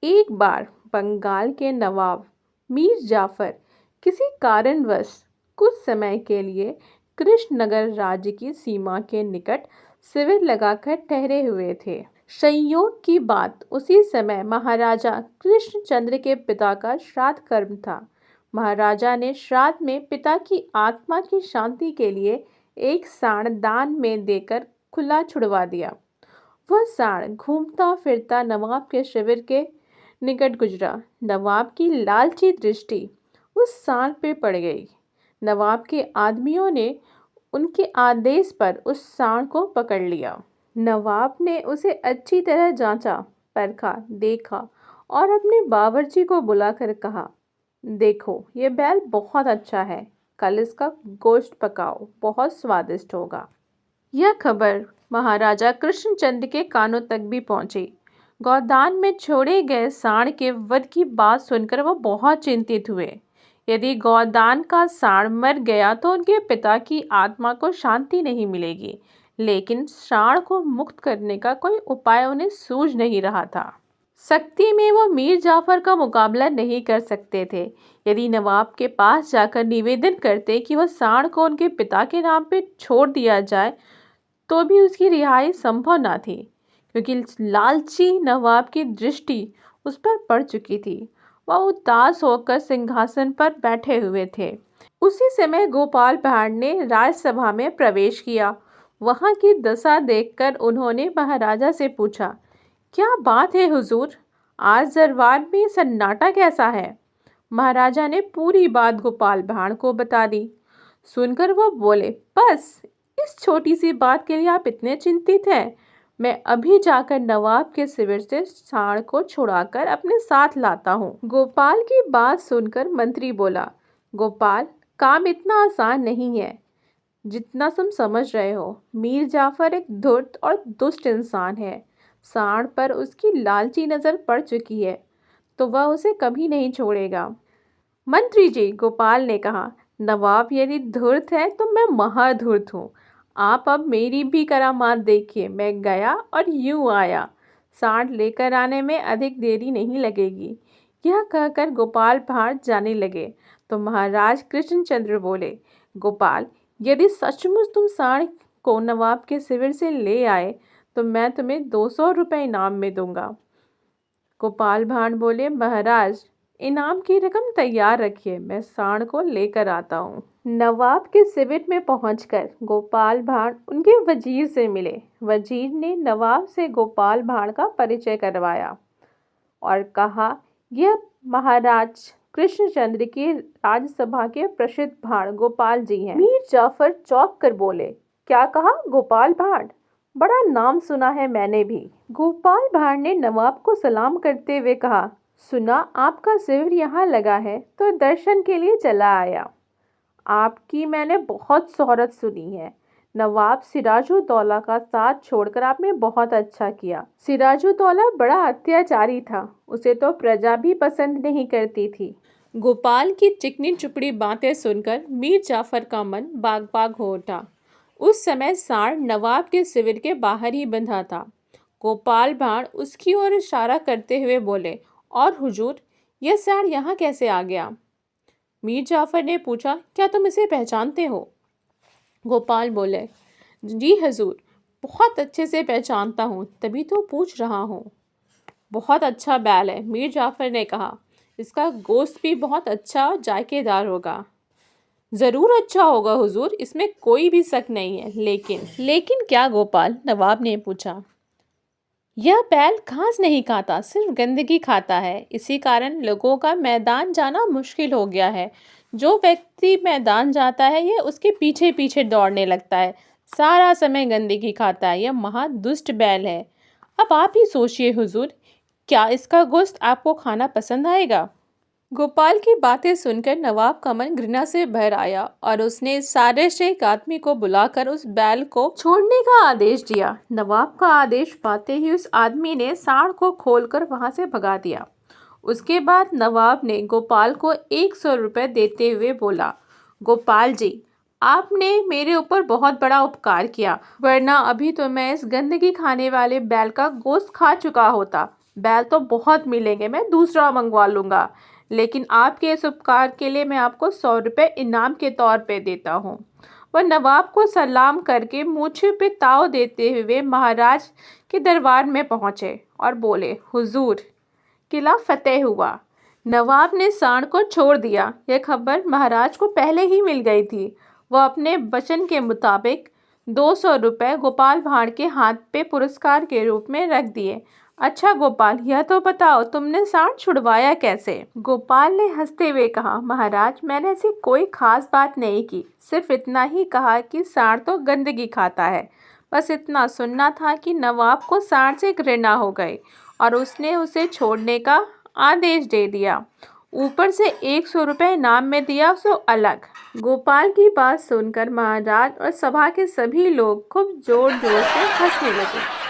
एक बार बंगाल के नवाब मीर जाफर किसी कारणवश कुछ समय के लिए कृष्णनगर राज्य की सीमा के निकट शिविर लगाकर ठहरे हुए थे। संयोग की बात उसी समय महाराजा कृष्णचंद्र के पिता का श्राद्ध कर्म था। महाराजा ने श्राद्ध में पिता की आत्मा की शांति के लिए एक सांड दान में देकर खुला छुड़वा दिया। वह सांड घूमता फिरता नवाब के शिविर के निकट गुजरा। नवाब की लालची दृष्टि उस सांड पे पड़ गई। नवाब के आदमियों ने उनके आदेश पर उस सांड को पकड़ लिया। नवाब ने उसे अच्छी तरह जांचा, परखा, देखा और अपने बावर्ची को बुलाकर कहा, देखो ये बैल बहुत अच्छा है, कल इसका गोश्त पकाओ, बहुत स्वादिष्ट होगा। यह खबर महाराजा कृष्णचंद्र के कानों तक भी पहुंची। गोदान में छोड़े गए सांड के वध की बात सुनकर वह बहुत चिंतित हुए। यदि गोदान का सांड मर गया तो उनके पिता की आत्मा को शांति नहीं मिलेगी, लेकिन सांड को मुक्त करने का कोई उपाय उन्हें सूझ नहीं रहा था। शक्ति में वो मीर जाफर का मुकाबला नहीं कर सकते थे। यदि नवाब के पास जाकर निवेदन करते कि वह सांड को उनके पिता के नाम पे छोड़ दिया जाए तो भी उसकी रिहाई संभव न थी, क्योंकि लालची नवाब की दृष्टि उस पर पड़ चुकी थी। वह उदास होकर सिंहासन पर बैठे हुए थे। उसी समय गोपाल भाड़ ने राजसभा में प्रवेश किया। वहां की दशा देखकर उन्होंने महाराजा से पूछा, क्या बात है हुजूर, आज दरबार में सन्नाटा कैसा है? महाराजा ने पूरी बात गोपाल भाड़ को बता दी। सुनकर वो बोले, बस इस छोटी सी बात के लिए आप इतने चिंतित हैं? मैं अभी जाकर नवाब के शिविर से सांड को छुड़ाकर अपने साथ लाता हूँ। गोपाल की बात सुनकर मंत्री बोला, गोपाल, काम इतना आसान नहीं है जितना तुम समझ रहे हो। मीर जाफर एक धूर्त और दुष्ट इंसान है। सांड पर उसकी लालची नजर पड़ चुकी है तो वह उसे कभी नहीं छोड़ेगा। मंत्री जी, गोपाल ने कहा, नवाब यदि धूर्त है तो मैं महाधूर्त हूँ। आप अब मेरी भी करामात देखिए। मैं गया और यूं आया। सांड लेकर आने में अधिक देरी नहीं लगेगी। यह कहकर गोपाल भाड़ जाने लगे तो महाराज कृष्णचंद्र बोले, गोपाल, यदि सचमुच तुम सांड को नवाब के शिविर से ले आए तो मैं तुम्हें 200 रुपये इनाम में दूंगा। गोपाल भाड़ बोले, महाराज, इनाम की रकम तैयार रखिए, मैं सांड को लेकर आता हूँ। नवाब के शिविर में पहुंचकर गोपाल भाड़ उनके वजीर से मिले। वजीर ने नवाब से गोपाल भाड़ का परिचय करवाया और कहा, यह महाराज कृष्णचंद्र की राज्यसभा के प्रसिद्ध भाड़ गोपाल जी हैं। मीर जाफर चौंक कर बोले, क्या कहा गोपाल भाड़? बड़ा नाम सुना है मैंने भी। गोपाल भाड़ ने नवाब को सलाम करते हुए कहा, सुना आपका शिविर यहाँ लगा है तो दर्शन के लिए चला आया। आपकी मैंने बहुत शोहरत सुनी है। नवाब सिराजुद्दौला का साथ छोड़कर आपने बहुत अच्छा किया। सिराजुद्दौला बड़ा अत्याचारी था, उसे तो प्रजा भी पसंद नहीं करती थी। गोपाल की चिकनी चुपड़ी बातें सुनकर मीर जाफर का मन बाग बाग हो उठा। उस समय सांड नवाब के शिविर के बाहर ही बंधा था। गोपाल भाड़ उसकी ओर इशारा करते हुए बोले, और हुजूर, यह सांड यहाँ कैसे आ गया? मीर जाफर ने पूछा, क्या तुम इसे पहचानते हो? गोपाल बोले, जी हजूर, बहुत अच्छे से पहचानता हूँ, तभी तो पूछ रहा हूँ। बहुत अच्छा बैल है, मीर जाफर ने कहा। इसका गोश्त भी बहुत अच्छा और जायकेदार होगा। ज़रूर अच्छा होगा हुजूर, इसमें कोई भी शक नहीं है। लेकिन क्या गोपाल? नवाब ने पूछा। यह बैल घास नहीं खाता, सिर्फ गंदगी खाता है। इसी कारण लोगों का मैदान जाना मुश्किल हो गया है। जो व्यक्ति मैदान जाता है यह उसके पीछे पीछे दौड़ने लगता है। सारा समय गंदगी खाता है। यह महा दुष्ट बैल है। अब आप ही सोचिए हुजूर, क्या इसका गोश्त आपको खाना पसंद आएगा? गोपाल की बातें सुनकर नवाब का मन घृणा से भर आया और उसने सारे से एक आदमी को बुलाकर उस बैल को छोड़ने का आदेश दिया। नवाब का आदेश पाते ही उस आदमी ने सांड को खोलकर वहां से भगा दिया। उसके बाद नवाब ने गोपाल को 100 रुपये देते हुए बोला, गोपाल जी, आपने मेरे ऊपर बहुत बड़ा उपकार किया, वरना अभी तो मैं इस गंदगी खाने वाले बैल का गोश्त खा चुका होता। बैल तो बहुत मिलेंगे, मैं दूसरा मंगवा लूँगा, लेकिन आपके इस उपकार के लिए मैं आपको 100 रुपये इनाम के तौर पे देता हूँ। वह नवाब को सलाम करके मूछे पे ताव देते हुए महाराज के दरबार में पहुँचे और बोले, हुजूर, किला फतेह हुआ। नवाब ने सांड को छोड़ दिया। यह खबर महाराज को पहले ही मिल गई थी। वह अपने वचन के मुताबिक 200 रुपये गोपाल भांड़ के हाथ पे पुरस्कार के रूप में रख दिए। अच्छा गोपाल, यह तो बताओ तुमने सांड छुड़वाया कैसे? गोपाल ने हंसते हुए कहा, महाराज, मैंने ऐसी कोई खास बात नहीं की, सिर्फ इतना ही कहा कि सांड तो गंदगी खाता है। बस इतना सुनना था कि नवाब को सांड से घृणा हो गई और उसने उसे छोड़ने का आदेश दे दिया। ऊपर से 100 रुपये इनाम में दिया सो अलग। गोपाल की बात सुनकर महाराज और सभा के सभी लोग खूब जोर जोर से हंसने लगे।